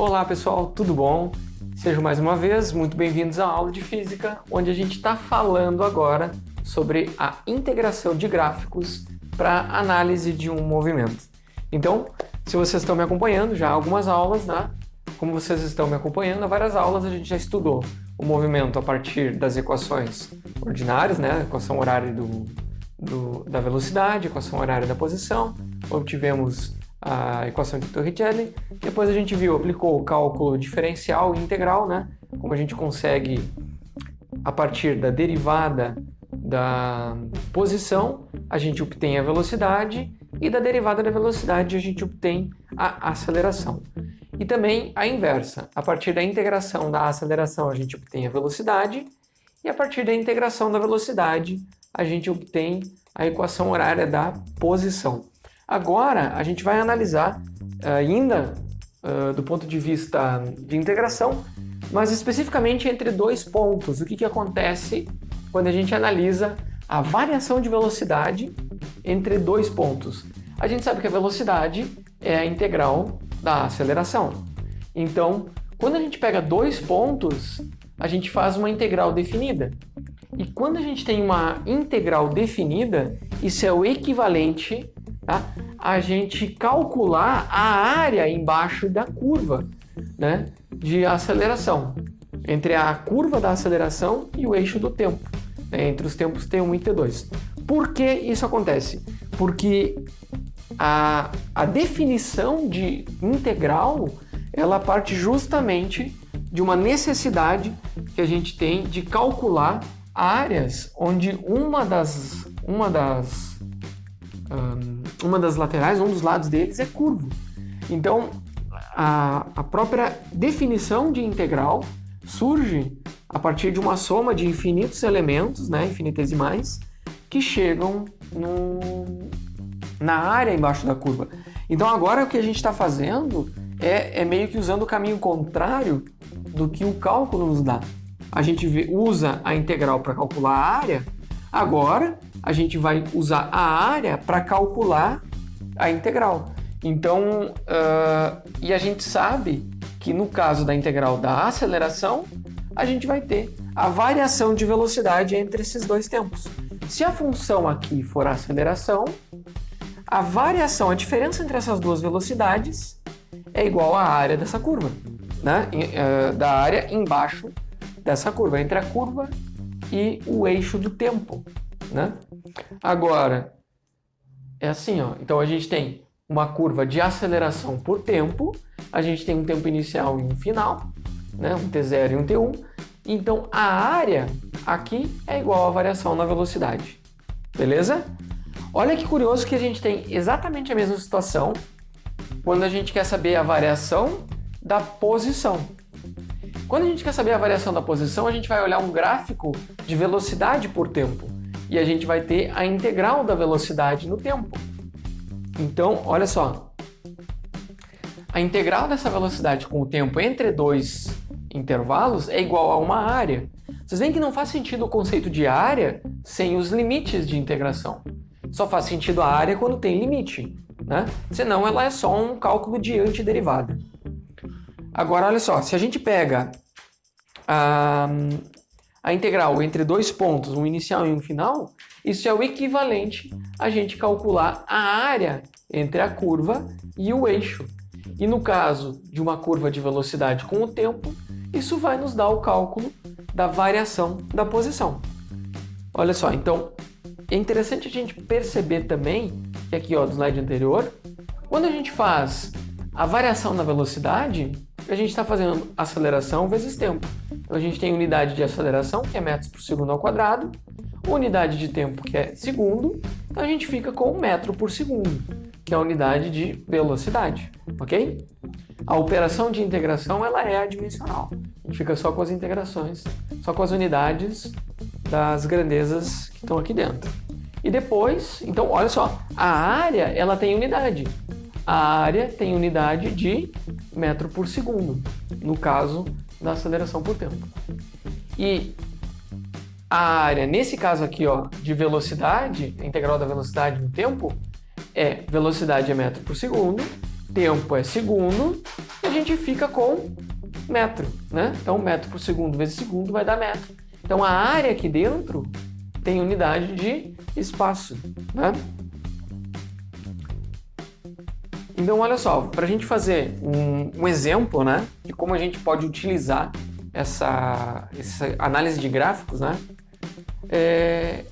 Olá pessoal, tudo bom? Sejam mais uma vez muito bem-vindos à aula de Física, onde a gente está falando agora sobre a integração de gráficos para análise de um movimento. Então, se vocês estão me acompanhando, já há algumas aulas, né? Como vocês estão me acompanhando, há várias aulas a gente já estudou o movimento a partir das equações ordinárias, né? Equação horária da velocidade, equação horária da posição, obtivemos a equação de Torricelli, depois a gente aplicou o cálculo diferencial e integral, né? Como a gente consegue, a partir da derivada da posição, a gente obtém a velocidade, e da derivada da velocidade a gente obtém a aceleração. E também a inversa, a partir da integração da aceleração a gente obtém a velocidade, e a partir da integração da velocidade a gente obtém a equação horária da posição. Agora a gente vai analisar ainda do ponto de vista de integração, mas especificamente entre dois pontos. O que acontece quando a gente analisa a variação de velocidade entre dois pontos? A gente sabe que a velocidade é a integral da aceleração. Então, quando a gente pega dois pontos, a gente faz uma integral definida. E quando a gente tem uma integral definida, isso é o equivalente, tá, a gente calcular a área embaixo da curva, né, de aceleração, entre a curva da aceleração e o eixo do tempo, né, entre os tempos T1 e T2. Por que isso acontece? Porque a definição de integral, ela parte justamente de uma necessidade que a gente tem de calcular áreas onde uma das laterais, um dos lados deles é curvo. Então, a própria definição de integral surge a partir de uma soma de infinitos elementos, né, infinitesimais, que chegam na área embaixo da curva. Então, agora o que a gente está fazendo é meio que usando o caminho contrário do que o cálculo nos dá. A gente usa a integral para calcular a área, agora a gente vai usar a área para calcular a integral. Então, e a gente sabe que no caso da integral da aceleração, a gente vai ter a variação de velocidade entre esses dois tempos. Se a função aqui for a aceleração, a variação, a diferença entre essas duas velocidades é igual à área dessa curva, né? Da área embaixo dessa curva, entre a curva e o eixo do tempo, né? Agora, é assim, ó. Então a gente tem uma curva de aceleração por tempo, a gente tem um tempo inicial e um final, né? Um T0 e um T1. Então a área aqui é igual à variação na velocidade, beleza? Olha que curioso que a gente tem exatamente a mesma situação quando a gente quer saber a variação da posição. Quando a gente quer saber a variação da posição, a gente vai olhar um gráfico de velocidade por tempo e a gente vai ter a integral da velocidade no tempo. Então, olha só, a integral dessa velocidade com o tempo entre dois intervalos é igual a uma área. Vocês veem que não faz sentido o conceito de área sem os limites de integração. Só faz sentido a área quando tem limite, né? Senão ela é só um cálculo de antiderivada. Agora, olha só, se a gente pega a integral entre dois pontos, um inicial e um final, isso é o equivalente a gente calcular a área entre a curva e o eixo. E no caso de uma curva de velocidade com o tempo, isso vai nos dar o cálculo da variação da posição. Olha só, então é interessante a gente perceber também que aqui, ó, do slide anterior, quando a gente faz a variação da velocidade, a gente está fazendo aceleração vezes tempo. Então a gente tem unidade de aceleração, que é metros por segundo ao quadrado, unidade de tempo, que é segundo, então a gente fica com metro por segundo, que é a unidade de velocidade, ok? A operação de integração, ela é adimensional. A gente fica só com as integrações, só com as unidades das grandezas que estão aqui dentro. E depois, então, olha só, a área, ela tem unidade. A área tem unidade de metro por segundo, no caso da aceleração por tempo. E a área, nesse caso aqui, ó, de velocidade, a integral da velocidade no tempo, velocidade é metro por segundo, tempo é segundo, e gente fica com metro, né? Então, metro por segundo vezes segundo vai dar metro. Então, a área aqui dentro tem unidade de espaço, né? Então, olha só, para a gente fazer um exemplo, né, de como a gente pode utilizar essa análise de gráficos, né, é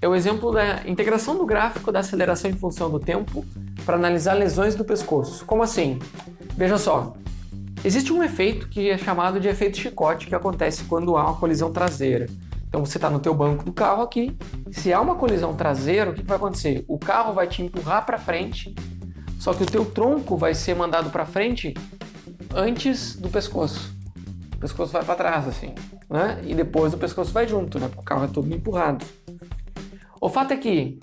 o exemplo da integração do gráfico da aceleração em função do tempo para analisar lesões do pescoço. Como assim? Veja só, existe um efeito que é chamado de efeito chicote que acontece quando há uma colisão traseira. Então você está no teu banco do carro aqui, se há uma colisão traseira, o que vai acontecer? O carro vai te empurrar para frente, só que o teu tronco vai ser mandado para frente antes do pescoço. O pescoço vai para trás, assim, né? E depois o pescoço vai junto, né? Porque o carro é todo empurrado. O fato é que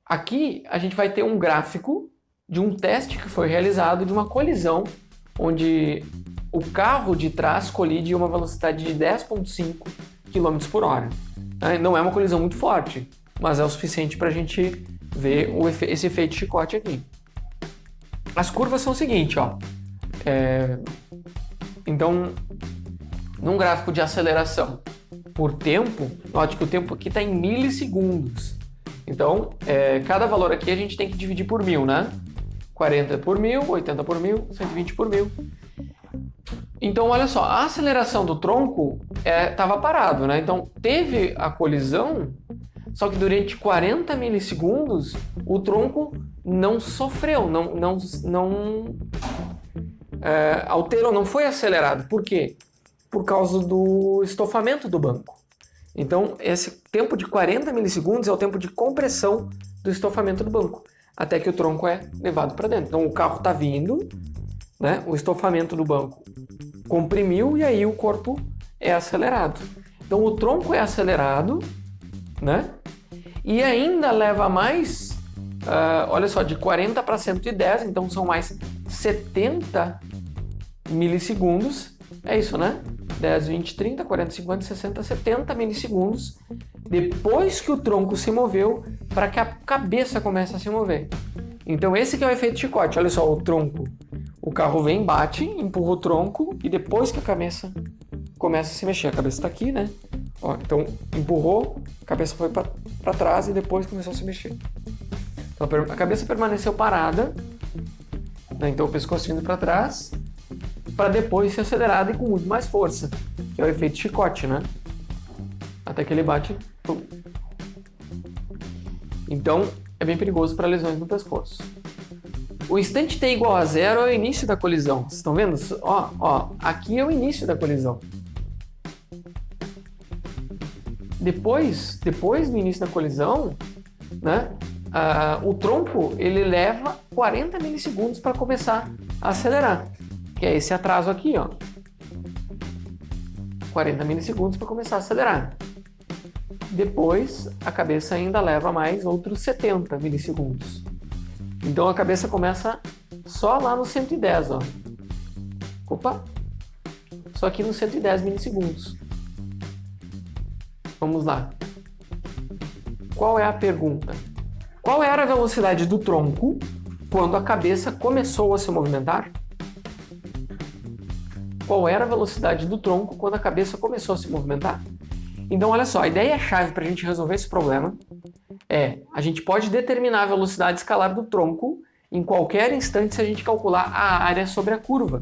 aqui a gente vai ter um gráfico de um teste que foi realizado de uma colisão onde o carro de trás colide a uma velocidade de 10,5 km por hora. Não é uma colisão muito forte, mas é o suficiente para a gente ver esse efeito chicote aqui. As curvas são o seguinte, ó. Então, num gráfico de aceleração por tempo, note que o tempo aqui está em milissegundos. Então, cada valor aqui a gente tem que dividir por 1000, né? 40 por 1000, 80 por 1000, 120 por 1000. Então, olha só, a aceleração do tronco estava parado, né? Então, teve a colisão, só que durante 40 milissegundos o tronco não sofreu, não alterou, não foi acelerado. Por quê? Por causa do estofamento do banco. Então, esse tempo de 40 milissegundos é o tempo de compressão do estofamento do banco, até que o tronco é levado para dentro. Então, o carro está vindo, né? O estofamento do banco comprimiu e aí o corpo é acelerado. Então, o tronco é acelerado, né? E ainda leva mais, olha só, de 40 para 110, então são mais 70 milissegundos. É isso, né? 10, 20, 30, 40, 50, 60, 70 milissegundos depois que o tronco se moveu para que a cabeça comece a se mover. Então esse que é o efeito chicote. Olha só, o tronco, o carro vem, bate, empurra o tronco e depois que a cabeça começa a se mexer. A cabeça está aqui, né? Ó, então empurrou, a cabeça foi para trás e depois começou a se mexer. Então a cabeça permaneceu parada, né? Então o pescoço indo para trás, para depois ser acelerado e com muito mais força, que é o efeito chicote, né? Até que ele bate. Pum. Então, é bem perigoso para lesões no pescoço. O instante t igual a 0 é o início da colisão. Vocês estão vendo? Ó, aqui é o início da colisão. Depois do início da colisão, né, o tronco ele leva 40 milissegundos para começar a acelerar. Que é esse atraso aqui, ó. 40 milissegundos para começar a acelerar. Depois, a cabeça ainda leva mais outros 70 milissegundos. Então, a cabeça começa só lá no 110, ó. Opa! Só aqui nos 110 milissegundos. Vamos lá. Qual é a pergunta? Qual era a velocidade do tronco quando a cabeça começou a se movimentar? Qual era a velocidade do tronco quando a cabeça começou a se movimentar? Então, olha só, a ideia-chave para a gente resolver esse problema é a gente pode determinar a velocidade escalar do tronco em qualquer instante se a gente calcular a área sobre a curva.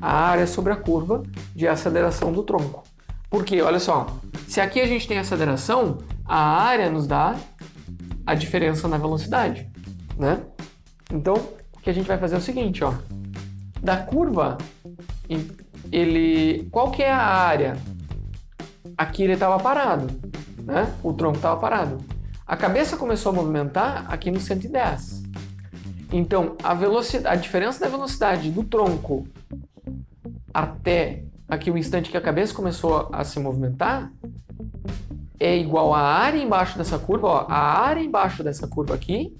A área sobre a curva de aceleração do tronco. Porque, olha só, se aqui a gente tem aceleração, a área nos dá a diferença na velocidade, né? Então, o que a gente vai fazer é o seguinte, ó. Da curva, qual que é a área? Aqui ele estava parado, né? O tronco estava parado. A cabeça começou a movimentar aqui no 110. Então, a diferença da velocidade do tronco até aqui o instante que a cabeça começou a se movimentar é igual à área embaixo dessa curva, ó, a área embaixo dessa curva aqui,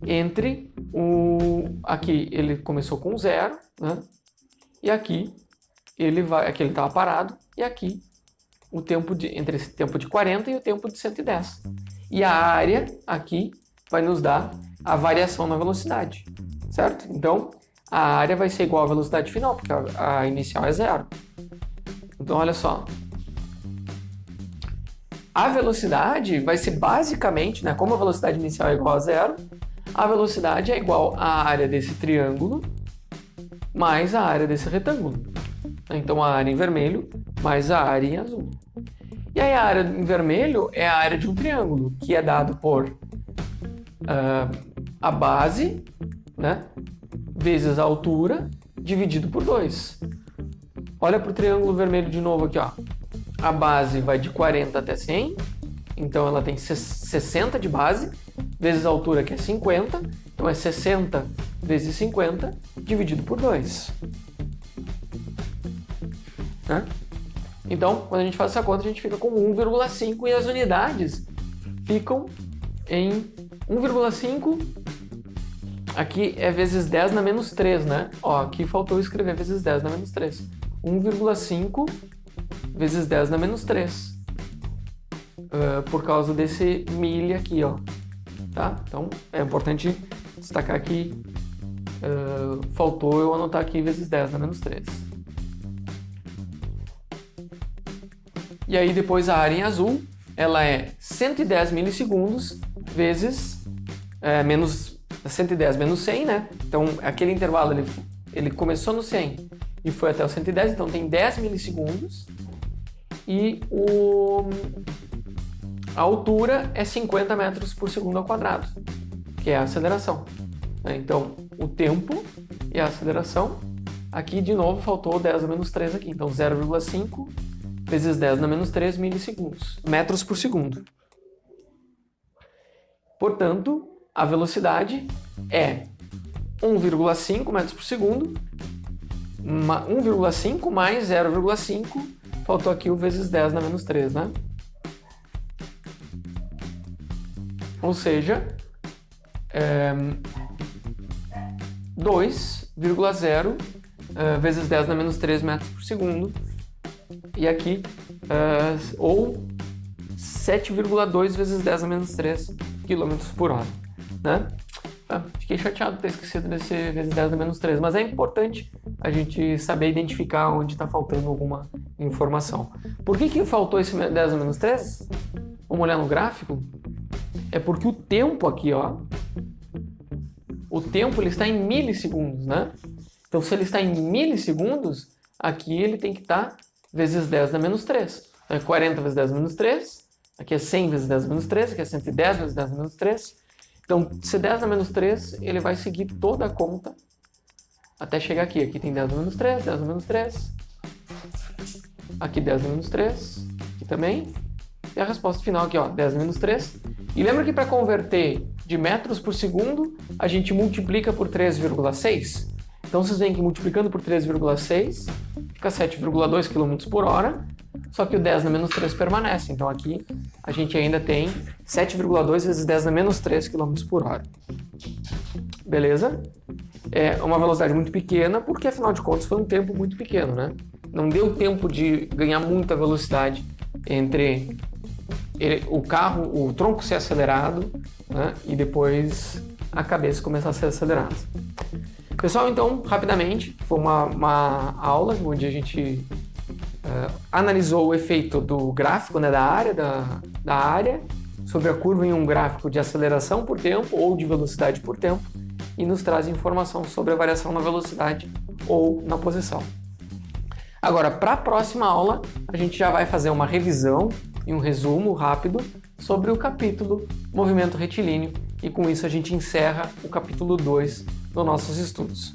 entre aqui ele começou com 0, né? E aqui ele estava parado, e aqui o tempo entre esse tempo de 40 e o tempo de 110. E a área aqui vai nos dar a variação na velocidade, certo? Então, a área vai ser igual à velocidade final, porque a inicial é 0. Então, olha só. A velocidade vai ser basicamente, né, como a velocidade inicial é igual a 0, a velocidade é igual à área desse triângulo mais a área desse retângulo. Então, a área em vermelho mais a área em azul. E aí, a área em vermelho é a área de um triângulo, que é dado por a base, né, vezes a altura, dividido por 2. Olha para o triângulo vermelho de novo aqui, ó. A base vai de 40 até 100, então ela tem 60 de base, vezes a altura, que é 50, então é 60 vezes 50, dividido por 2. Né? Então, quando a gente faz essa conta, a gente fica com 1,5 e as unidades ficam em 1,5, aqui é vezes 10 na menos 3, né? Ó, aqui faltou escrever vezes 10 na menos 3. 1,5 vezes 10 na menos 3. Por causa desse milha aqui, ó. Tá? Então, é importante destacar que faltou eu anotar aqui vezes 10 na menos 3. E aí, depois, a área em azul, ela é 110 milissegundos vezes menos 110 menos 100, né? Então, aquele intervalo, ele começou no 100 e foi até o 110, então tem 10 milissegundos. E a altura é 50 metros por segundo ao quadrado, que é a aceleração. Então, o tempo e a aceleração, aqui de novo faltou 10 a menos 3 aqui, então 0,5 vezes 10 na menos 3 milissegundos, metros por segundo. Portanto, a velocidade é 1,5 metros por segundo, 1,5 mais 0,5, faltou aqui o vezes 10 na menos 3, né? Ou seja, 2,0 vezes 10 na menos 3 metros por segundo. E aqui, ou 7,2 vezes 10 na menos 3 quilômetros por hora, né? Fiquei chateado por ter esquecido desse vezes 10 na menos 3, mas é importante a gente saber identificar onde está faltando alguma informação. Por que faltou esse 10 na menos 3? Vamos olhar no gráfico. É porque o tempo aqui, ó, o tempo ele está em milissegundos, né? Então, se ele está em milissegundos, aqui ele tem que estar vezes 10 na menos 3. Então, é 40 vezes 10 na menos 3, aqui é 100 vezes 10 na menos 3, aqui é 110 vezes 10 na menos 3. Então, se 10 na menos 3, ele vai seguir toda a conta até chegar aqui. Aqui tem 10 na menos 3, 10 na menos 3, aqui 10 na menos 3, aqui também. E a resposta final aqui, ó, 10 menos 3. E lembra que para converter de metros por segundo, a gente multiplica por 3,6? Então, vocês veem que multiplicando por 3,6, fica 7,2 km por hora, só que o 10 na menos 3 permanece. Então, aqui a gente ainda tem 7,2 vezes 10 na menos 3 km por hora. Beleza? É uma velocidade muito pequena, porque afinal de contas foi um tempo muito pequeno, né? Não deu tempo de ganhar muita velocidade entre o carro, o tronco ser acelerado, né, e depois a cabeça começar a ser acelerada. Pessoal, então, rapidamente, foi uma aula onde a gente analisou o efeito do gráfico, né, da área, sobre a curva em um gráfico de aceleração por tempo ou de velocidade por tempo, e nos traz informação sobre a variação na velocidade ou na posição. Agora, para a próxima aula, a gente já vai fazer uma revisão e um resumo rápido sobre o capítulo Movimento Retilíneo, e com isso a gente encerra o capítulo 2 dos nossos estudos.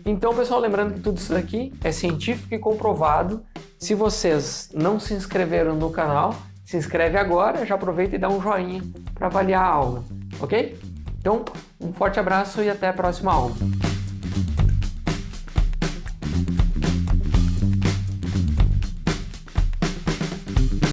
Então, pessoal, lembrando que tudo isso daqui é científico e comprovado. Se vocês não se inscreveram no canal, se inscreve agora, já aproveita e dá um joinha para avaliar a aula, ok? Então, um forte abraço e até a próxima aula.